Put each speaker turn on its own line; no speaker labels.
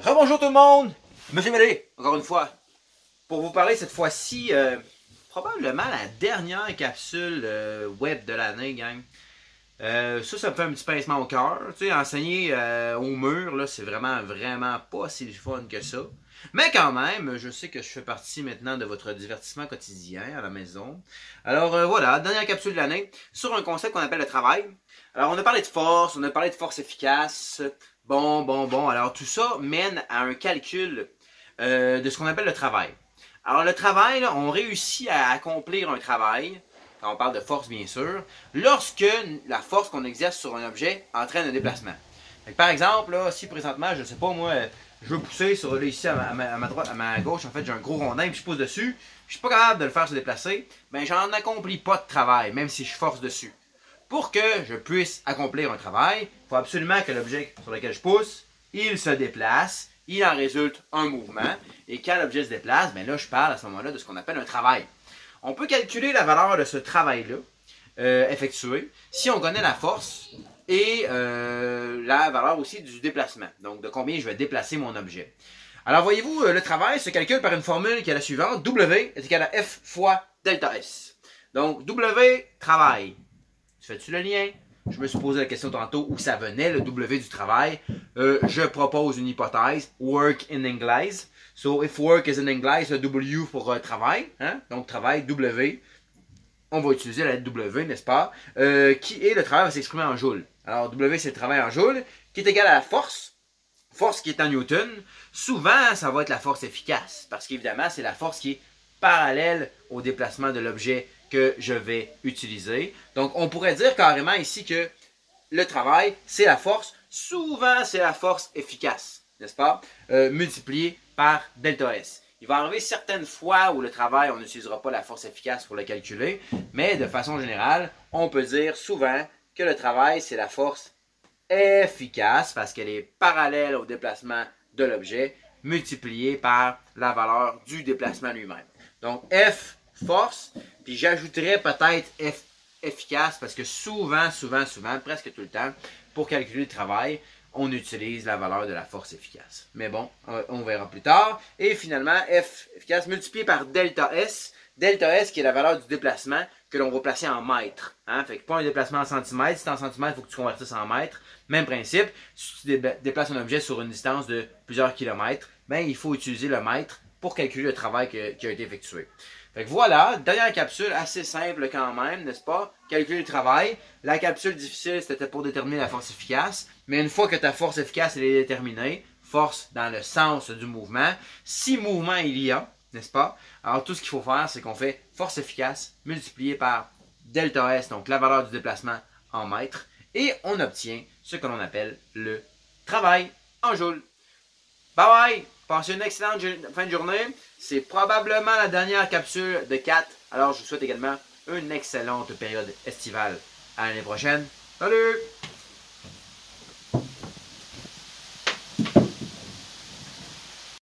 Rebonjour tout le monde! Monsieur Mélé, encore une fois, pour vous parler cette fois-ci, probablement la dernière capsule web de l'année, gang. Ça me fait un petit pincement au cœur. Tu sais, enseigner au mur, là, c'est vraiment pas si fun que ça. Mais quand même, je sais que je fais partie maintenant de votre divertissement quotidien à la maison. Alors voilà, dernière capsule de l'année sur un concept qu'on appelle le travail. Alors on a parlé de force, on a parlé de force efficace. Bon. Alors tout ça mène à un calcul de ce qu'on appelle le travail. Alors le travail, là, on réussit à accomplir un travail, quand on parle de force bien sûr, lorsque la force qu'on exerce sur un objet entraîne un déplacement. Fait que, par exemple, là, si présentement, je sais pas moi, je veux pousser sur là, ici à ma droite, à ma gauche, en fait j'ai un gros rondin, puis je pousse dessus, je suis pas capable de le faire se déplacer, ben j'en accomplis pas de travail, même si je force dessus. Pour que je puisse accomplir un travail, il faut absolument que l'objet sur lequel je pousse, il se déplace, il en résulte un mouvement, et quand l'objet se déplace, ben là je parle à ce moment-là de ce qu'on appelle un travail. On peut calculer la valeur de ce travail-là effectué si on connaît la force et la valeur aussi du déplacement, donc de combien je vais déplacer mon objet. Alors voyez-vous, le travail se calcule par une formule qui est la suivante, W est égal à F fois delta S. Donc W, travail. Tu fais-tu le lien? Je me suis posé la question tantôt où ça venait, le W du travail. Je propose une hypothèse, work in English. So, if work is in English, le W pour travail, hein? Donc travail, W. On va utiliser la lettre W, n'est-ce pas? Qui est le travail va s'exprimer en joules. Alors, W, c'est le travail en joules, qui est égal à la force. Force qui est en Newton. Souvent, ça va être la force efficace, parce qu'évidemment, c'est la force qui est parallèle au déplacement de l'objet que je vais utiliser. Donc, on pourrait dire carrément ici que le travail, c'est la force. Souvent, c'est la force efficace, n'est-ce pas? Multipliée par delta S. Il va arriver certaines fois où le travail, on n'utilisera pas la force efficace pour le calculer, mais de façon générale, on peut dire souvent que le travail, c'est la force efficace parce qu'elle est parallèle au déplacement de l'objet multipliée par la valeur du déplacement lui-même. Donc, F, force, puis j'ajouterais peut-être F, efficace parce que souvent, presque tout le temps, pour calculer le travail, on utilise la valeur de la force efficace. Mais bon, on verra plus tard. Et finalement, F efficace multiplié par delta S. Delta S qui est la valeur du déplacement que l'on va placer en mètres. Hein? Fait que pas un déplacement en centimètres. Si c'est en centimètres, il faut que tu convertisses en mètres. Même principe. Si tu déplaces un objet sur une distance de plusieurs kilomètres, ben, il faut utiliser le mètre pour calculer le travail qui a été effectué. Fait que voilà, dernière capsule assez simple quand même, n'est-ce pas? Calculer le travail. La capsule difficile, c'était pour déterminer la force efficace. Mais une fois que ta force efficace elle est déterminée, force dans le sens du mouvement, si mouvement il y a, n'est-ce pas? Alors tout ce qu'il faut faire, c'est qu'on fait force efficace multipliée par delta S, donc la valeur du déplacement en mètres, et on obtient ce que l'on appelle le travail en joules. Bye bye! Passez une excellente fin de journée. C'est probablement la dernière capsule de 4. Alors je vous souhaite également une excellente période estivale. À l'année prochaine. Salut!